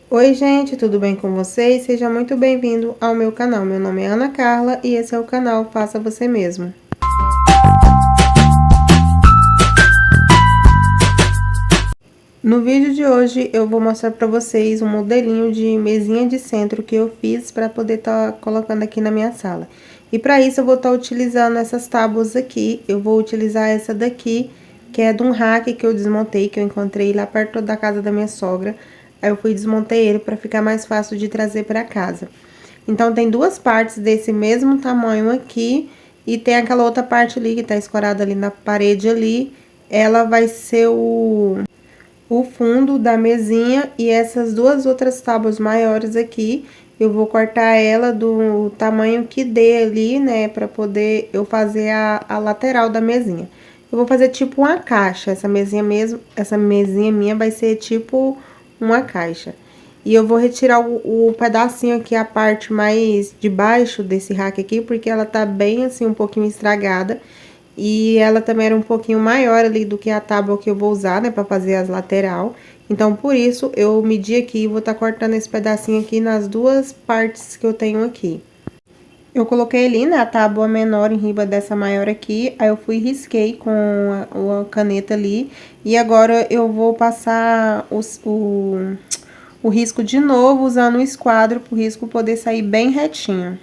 Oi gente, tudo bem com vocês? Seja muito bem-vindo ao meu canal. Meu nome é Ana Carla e esse é o canal Faça Você Mesmo. No vídeo de hoje eu vou mostrar para vocês um modelinho de mesinha de centro que eu fiz para poder estar colocando aqui na minha sala. E para isso eu vou estar utilizando essas tábuas aqui. Eu vou utilizar essa daqui, que é de um rack que eu desmontei, que eu encontrei lá perto da casa da minha sogra. Aí eu fui e desmontei ele para ficar mais fácil de trazer para casa. Então, tem duas partes desse mesmo tamanho aqui, e tem aquela outra parte ali que tá escorada ali na parede ali. Ela vai ser o fundo da mesinha, e essas duas outras tábuas maiores aqui, eu vou cortar ela do tamanho que dê ali, né, pra poder eu fazer a lateral da mesinha. Eu vou fazer tipo uma caixa, essa mesinha minha vai ser tipo uma caixa. E eu vou retirar o pedacinho aqui, a parte mais de baixo desse rack aqui, porque ela tá bem assim, um pouquinho estragada. E ela também era um pouquinho maior ali do que a tábua que eu vou usar, né, pra fazer as lateral. Então, por isso, eu medi aqui e vou tá cortando esse pedacinho aqui nas duas partes que eu tenho aqui. Eu coloquei ali, né, a tábua menor em riba dessa maior aqui, aí eu fui e risquei com a caneta ali. E agora eu vou passar o risco de novo, usando o esquadro, para o risco poder sair bem retinho.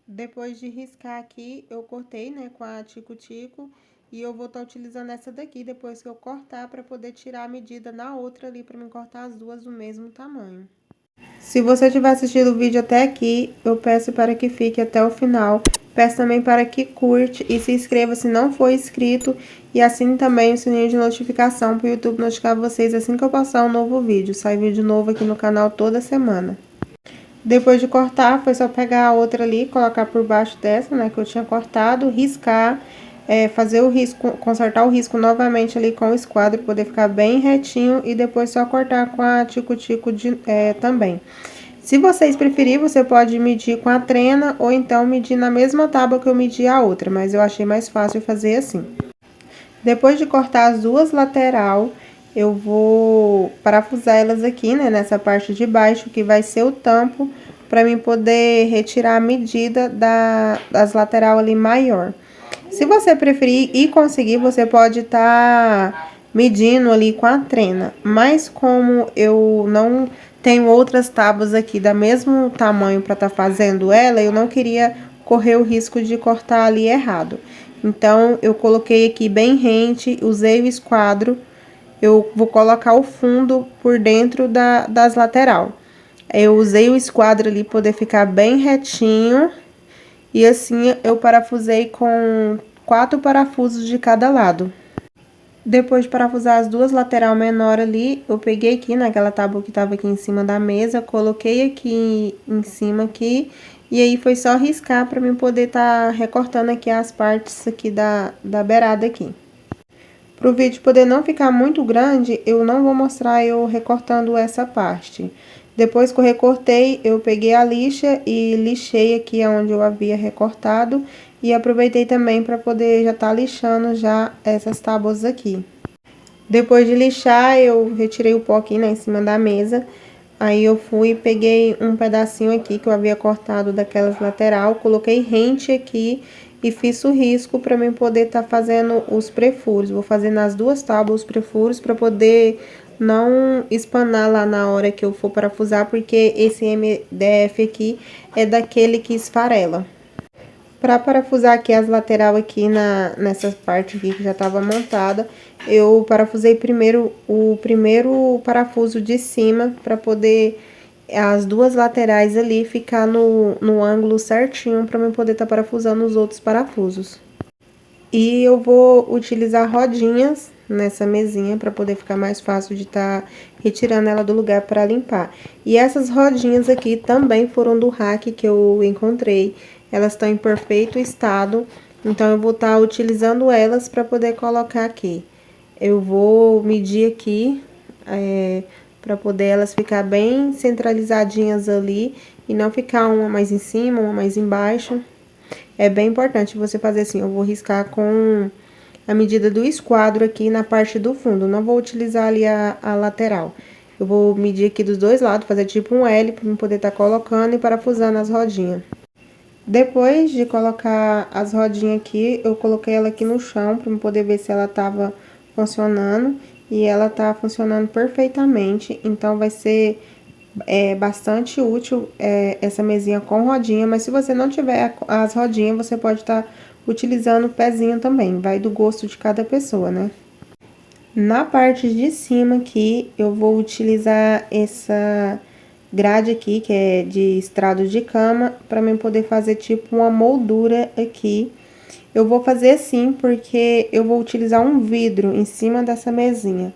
Depois de riscar aqui, eu cortei, né, com a tico-tico, e eu vou estar utilizando essa daqui depois que eu cortar, para poder tirar a medida na outra ali, para me cortar as duas do mesmo tamanho. Se você tiver assistido o vídeo até aqui, eu peço para que fique até o final. Peço também para que curte e se inscreva se não for inscrito, e assine também o sininho de notificação para o YouTube notificar vocês assim que eu postar um novo vídeo. Sai vídeo novo aqui no canal toda semana. Depois de cortar, foi só pegar a outra ali, colocar por baixo dessa, né, que eu tinha cortado, riscar, fazer o risco, consertar o risco novamente ali com o esquadro, poder ficar bem retinho, e depois só cortar com a tico-tico também. Se vocês preferirem, você pode medir com a trena, ou então medir na mesma tábua que eu medi a outra, mas eu achei mais fácil fazer assim. Depois de cortar as duas lateral, eu vou parafusar elas aqui, né, nessa parte de baixo, que vai ser o tampo, para mim poder retirar a medida das lateral ali maior. Se você preferir e conseguir, você pode estar medindo ali com a trena, mas como eu não tenho outras tábuas aqui da mesmo tamanho para estar fazendo ela, eu não queria correr o risco de cortar ali errado. Então, eu coloquei aqui bem rente, usei o esquadro, eu vou colocar o fundo por dentro das lateral. Eu usei o esquadro ali poder ficar bem retinho, e assim eu parafusei com 4 parafusos de cada lado. Depois de parafusar as duas lateral menor ali, eu peguei aqui naquela tábua que tava aqui em cima da mesa, coloquei aqui em cima aqui, e aí foi só riscar para mim poder tá recortando aqui as partes aqui da beirada aqui. Pro vídeo poder não ficar muito grande, eu não vou mostrar eu recortando essa parte. Depois que eu recortei, eu peguei a lixa e lixei aqui onde eu havia recortado, e aproveitei também para poder já tá lixando já essas tábuas aqui. Depois de lixar, eu retirei o pó aqui, né, em cima da mesa. Aí eu fui e peguei um pedacinho aqui que eu havia cortado daquelas lateral, coloquei rente aqui e fiz o risco para mim poder estar fazendo os prefuros. Vou fazer nas duas tábuas os prefuros para poder não espanar lá na hora que eu for parafusar, porque esse MDF aqui é daquele que esfarela. Para parafusar aqui as lateral aqui nessa parte aqui que já estava montada, eu parafusei primeiro o primeiro parafuso de cima, para poder as duas laterais ali ficar no ângulo certinho, para eu poder estar parafusando os outros parafusos. E eu vou utilizar rodinhas nessa mesinha para poder ficar mais fácil de estar retirando ela do lugar para limpar. E essas rodinhas aqui também foram do rack que eu encontrei. Elas estão em perfeito estado, então eu vou estar utilizando elas para poder colocar aqui. Eu vou medir aqui para poder elas ficar bem centralizadinhas ali e não ficar uma mais em cima, uma mais embaixo. É bem importante você fazer assim. Eu vou riscar com a medida do esquadro aqui na parte do fundo, não vou utilizar ali a lateral. Eu vou medir aqui dos dois lados, fazer tipo um L para eu poder estar colocando e parafusando as rodinhas. Depois de colocar as rodinhas aqui, eu coloquei ela aqui no chão para eu poder ver se ela tava funcionando. E ela tá funcionando perfeitamente, então vai ser bastante útil essa mesinha com rodinha. Mas se você não tiver as rodinhas, você pode estar utilizando o pezinho também, vai do gosto de cada pessoa, né? Na parte de cima aqui, eu vou utilizar essa grade aqui, que é de estrado de cama, para mim poder fazer tipo uma moldura aqui. Eu vou fazer assim porque eu vou utilizar um vidro em cima dessa mesinha.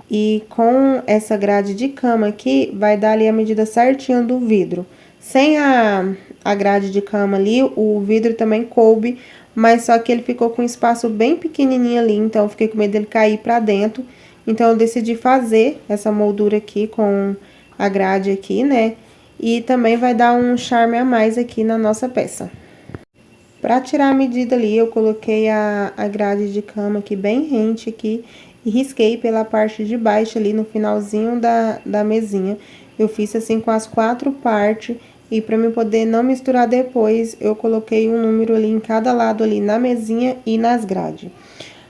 E com essa grade de cama aqui, vai dar ali a medida certinha do vidro. Sem a grade de cama ali, o vidro também coube, mas só que ele ficou com um espaço bem pequenininho ali, então eu fiquei com medo dele cair pra dentro. Então eu decidi fazer essa moldura aqui com a grade aqui, né? E também vai dar um charme a mais aqui na nossa peça. Para tirar a medida ali, eu coloquei a grade de cama aqui bem rente aqui e risquei pela parte de baixo ali no finalzinho da mesinha. Eu fiz assim com as 4 partes e para mim poder não misturar depois, eu coloquei um número ali em cada lado ali na mesinha e nas grades.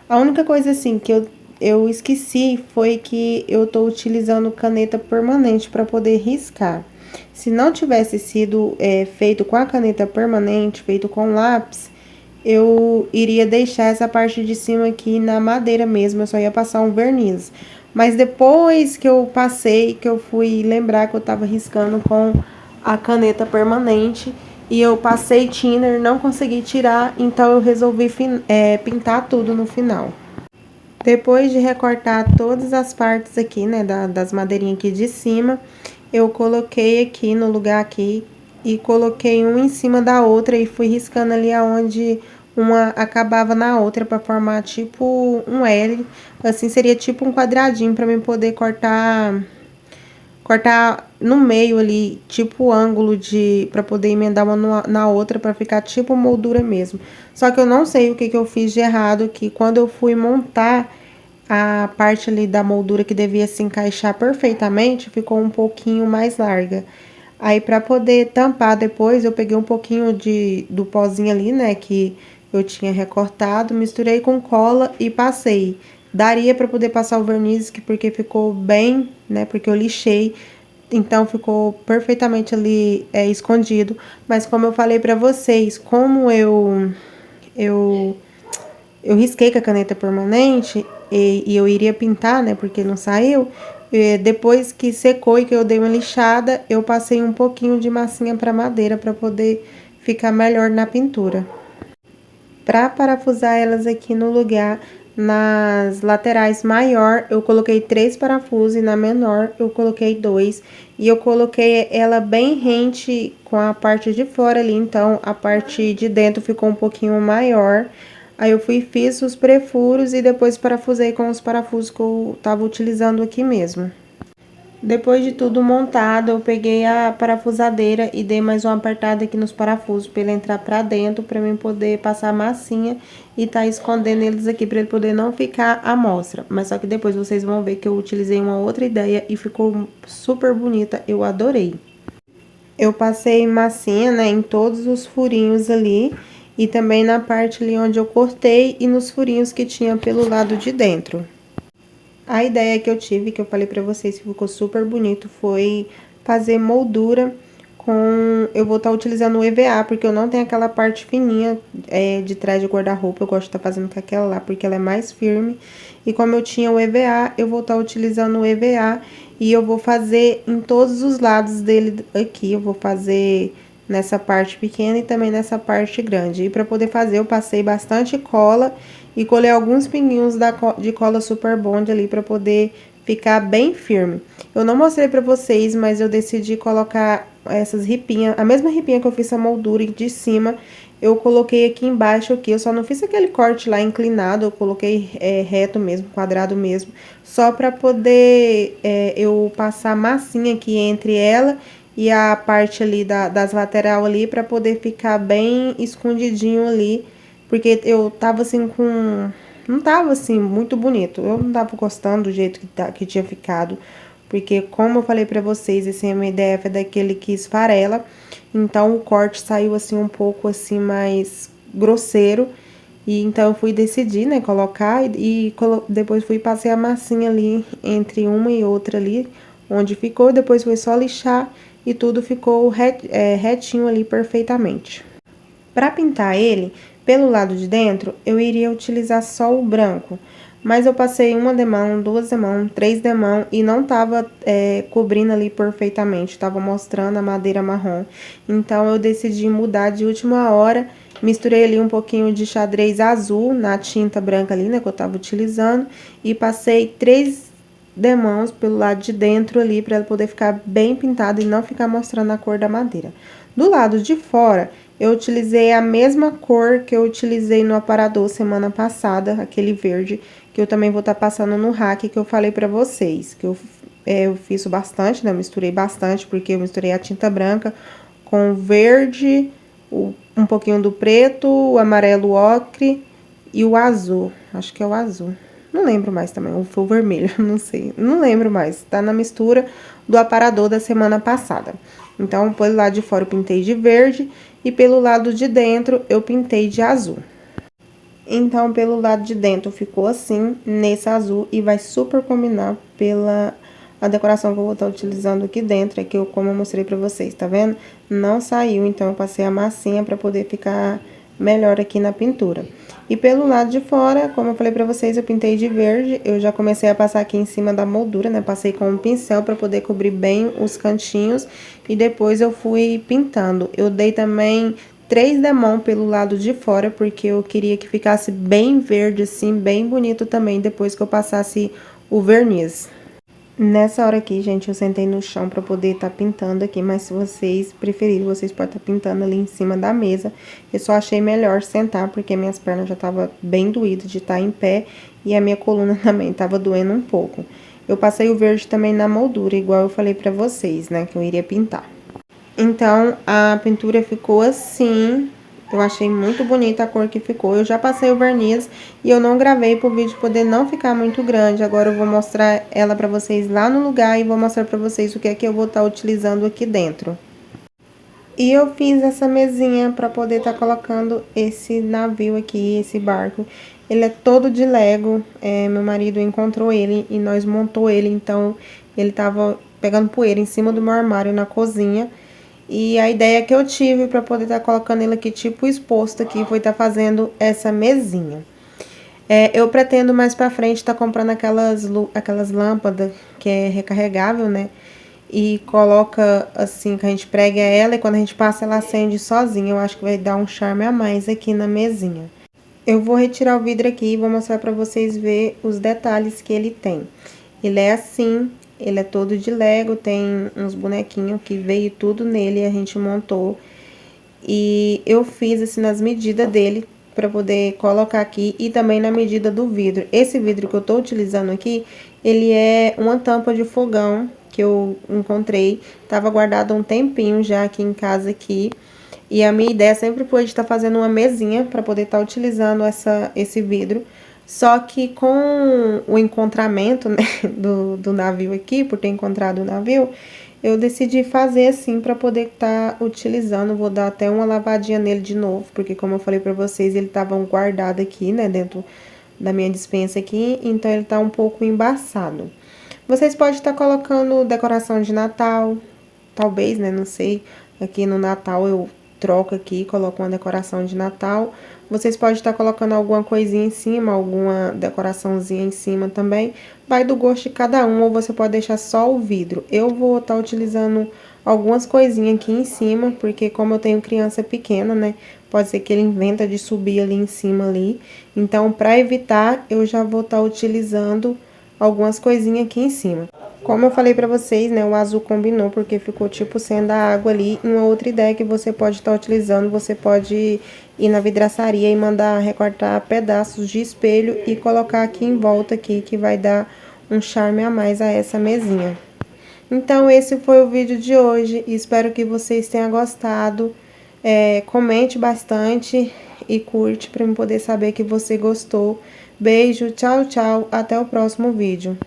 A única coisa assim que eu esqueci foi que eu tô utilizando caneta permanente para poder riscar. Se não tivesse sido feito com a caneta permanente, feito com lápis, eu iria deixar essa parte de cima aqui na madeira mesmo, eu só ia passar um verniz. Mas depois que eu passei, que eu fui lembrar que eu tava riscando com a caneta permanente, e eu passei thinner, não consegui tirar, então eu resolvi pintar tudo no final. Depois de recortar todas as partes aqui, né, das madeirinhas aqui de cima, eu coloquei aqui no lugar aqui e coloquei um em cima da outra e fui riscando ali aonde uma acabava na outra para formar tipo um L. Assim seria tipo um quadradinho para mim poder cortar no meio ali, tipo ângulo para poder emendar uma na outra para ficar tipo moldura mesmo. Só que eu não sei o que eu fiz de errado, que quando eu fui montar a parte ali da moldura que devia se encaixar perfeitamente, ficou um pouquinho mais larga. Aí, para poder tampar depois, eu peguei um pouquinho do pozinho ali, né, que eu tinha recortado, misturei com cola e passei. Daria para poder passar o verniz, porque ficou bem, né, porque eu lixei, então ficou perfeitamente ali escondido. Mas como eu falei para vocês, como eu eu risquei com a caneta permanente e eu iria pintar, né, porque não saiu. E depois que secou e que eu dei uma lixada, eu passei um pouquinho de massinha para madeira para poder ficar melhor na pintura. Para parafusar elas aqui no lugar, nas laterais maior, eu coloquei 3 parafusos e na menor eu coloquei 2. E eu coloquei ela bem rente com a parte de fora ali, então a parte de dentro ficou um pouquinho maior. Aí eu fiz os prefuros e depois parafusei com os parafusos que eu tava utilizando aqui mesmo. Depois de tudo montado, eu peguei a parafusadeira e dei mais uma apertada aqui nos parafusos para ele entrar pra dentro, para mim poder passar a massinha e tá escondendo eles aqui para ele poder não ficar à mostra. Mas só que depois vocês vão ver que eu utilizei uma outra ideia e ficou super bonita, eu adorei. Eu passei massinha, né, em todos os furinhos ali e também na parte ali onde eu cortei e nos furinhos que tinha pelo lado de dentro. A ideia que eu tive, que eu falei pra vocês que ficou super bonito, foi fazer moldura com... Eu vou estar utilizando o EVA, porque eu não tenho aquela parte fininha de trás de guarda-roupa. Eu gosto de estar fazendo com aquela lá, porque ela é mais firme. E como eu tinha o EVA, eu vou estar utilizando o EVA e eu vou fazer em todos os lados dele aqui. Eu vou fazer nessa parte pequena e também nessa parte grande. E para poder fazer, eu passei bastante cola e colei alguns pinguinhos de cola Super Bond ali para poder ficar bem firme. Eu não mostrei para vocês, mas eu decidi colocar essas ripinhas, a mesma ripinha que eu fiz a moldura de cima, eu coloquei aqui embaixo aqui. Eu só não fiz aquele corte lá inclinado, eu coloquei reto mesmo, quadrado mesmo, só para poder eu passar massinha aqui entre ela e a parte ali das lateral ali, para poder ficar bem escondidinho ali, porque eu tava assim com... Não tava assim muito bonito, eu não tava gostando do jeito que tinha ficado, porque como eu falei pra vocês, esse MDF é daquele que esfarela, então o corte saiu assim um pouco assim mais grosseiro. E então eu fui decidir, né, colocar depois fui passei a massinha ali entre uma e outra ali, onde ficou, depois foi só lixar e tudo ficou retinho ali perfeitamente. Para pintar ele, pelo lado de dentro, eu iria utilizar só o branco, mas eu passei uma demão, duas demão, três demão e não tava cobrindo ali perfeitamente, tava mostrando a madeira marrom. Então eu decidi mudar de última hora, misturei ali um pouquinho de xadrez azul na tinta branca ali, né, que eu tava utilizando, e passei três demãos pelo lado de dentro ali, para ela poder ficar bem pintada e não ficar mostrando a cor da madeira. Do lado de fora, eu utilizei a mesma cor que eu utilizei no aparador semana passada, aquele verde, que eu também vou estar passando no rack que eu falei pra vocês, que eu fiz bastante, né, eu misturei bastante, porque eu misturei a tinta branca com o verde, um pouquinho do preto, o amarelo ocre e o azul, acho que é o azul. Não lembro mais também, ou foi o vermelho, não sei, não lembro mais. Tá na mistura do aparador da semana passada. Então, pelo lado de fora eu pintei de verde e pelo lado de dentro eu pintei de azul. Então, pelo lado de dentro ficou assim, nesse azul, e vai super combinar pela a decoração que eu vou estar utilizando aqui dentro, é que como eu mostrei pra vocês, tá vendo? Não saiu, então eu passei a massinha pra poder ficar melhor aqui na pintura. E pelo lado de fora, como eu falei pra vocês, eu pintei de verde, eu já comecei a passar aqui em cima da moldura, né? Passei com um pincel pra poder cobrir bem os cantinhos e depois eu fui pintando. Eu dei também 3 demão pelo lado de fora, porque eu queria que ficasse bem verde assim, bem bonito também, depois que eu passasse o verniz. Nessa hora aqui, gente, eu sentei no chão pra poder estar pintando aqui, mas se vocês preferirem, vocês podem estar pintando ali em cima da mesa. Eu só achei melhor sentar, porque minhas pernas já estavam bem doídas de estar em pé e a minha coluna também estava doendo um pouco. Eu passei o verde também na moldura, igual eu falei pra vocês, né, que eu iria pintar. Então, a pintura ficou assim. Eu achei muito bonita a cor que ficou. Eu já passei o verniz e eu não gravei pro vídeo poder não ficar muito grande. Agora eu vou mostrar ela pra vocês lá no lugar e vou mostrar pra vocês o que é que eu vou estar utilizando aqui dentro. E eu fiz essa mesinha pra poder estar colocando esse navio aqui, esse barco. Ele é todo de Lego, meu marido encontrou ele e nós montou ele, então ele tava pegando poeira em cima do meu armário na cozinha. E a ideia que eu tive para poder estar colocando ele aqui, tipo exposto aqui, foi estar fazendo essa mesinha. Eu pretendo mais pra frente estar comprando aquelas lâmpadas que é recarregável, né? E coloca assim, que a gente prega ela e quando a gente passa ela acende sozinha. Eu acho que vai dar um charme a mais aqui na mesinha. Eu vou retirar o vidro aqui e vou mostrar pra vocês ver os detalhes que ele tem. Ele é assim, ele é todo de Lego, tem uns bonequinhos que veio tudo nele, a gente montou. E eu fiz assim nas medidas dele, pra poder colocar aqui e também na medida do vidro. Esse vidro que eu tô utilizando aqui, ele é uma tampa de fogão que eu encontrei. Tava guardado um tempinho já aqui em casa aqui. E a minha ideia sempre foi de estar fazendo uma mesinha para poder estar utilizando esse vidro. Só que com o encontramento, né, do navio aqui, por ter encontrado o navio, eu decidi fazer assim para poder estar utilizando. Vou dar até uma lavadinha nele de novo, porque como eu falei para vocês, ele tava guardado aqui, né, dentro da minha despensa aqui, então ele tá um pouco embaçado. Vocês podem estar colocando decoração de Natal, talvez, né, não sei. Aqui no Natal eu troco aqui, coloco uma decoração de Natal. Vocês podem estar colocando alguma coisinha em cima, alguma decoraçãozinha em cima também. Vai do gosto de cada um, ou você pode deixar só o vidro. Eu vou estar utilizando algumas coisinhas aqui em cima, porque como eu tenho criança pequena, né, pode ser que ele inventa de subir ali em cima ali. Então, para evitar, eu já vou estar utilizando algumas coisinhas aqui em cima. Como eu falei pra vocês, né, o azul combinou porque ficou tipo sendo a água ali. E uma outra ideia que você pode estar utilizando, você pode ir na vidraçaria e mandar recortar pedaços de espelho e colocar aqui em volta aqui, que vai dar um charme a mais a essa mesinha. Então, esse foi o vídeo de hoje, espero que vocês tenham gostado. Comente bastante e curte para eu poder saber que você gostou. Beijo, tchau, tchau, até o próximo vídeo.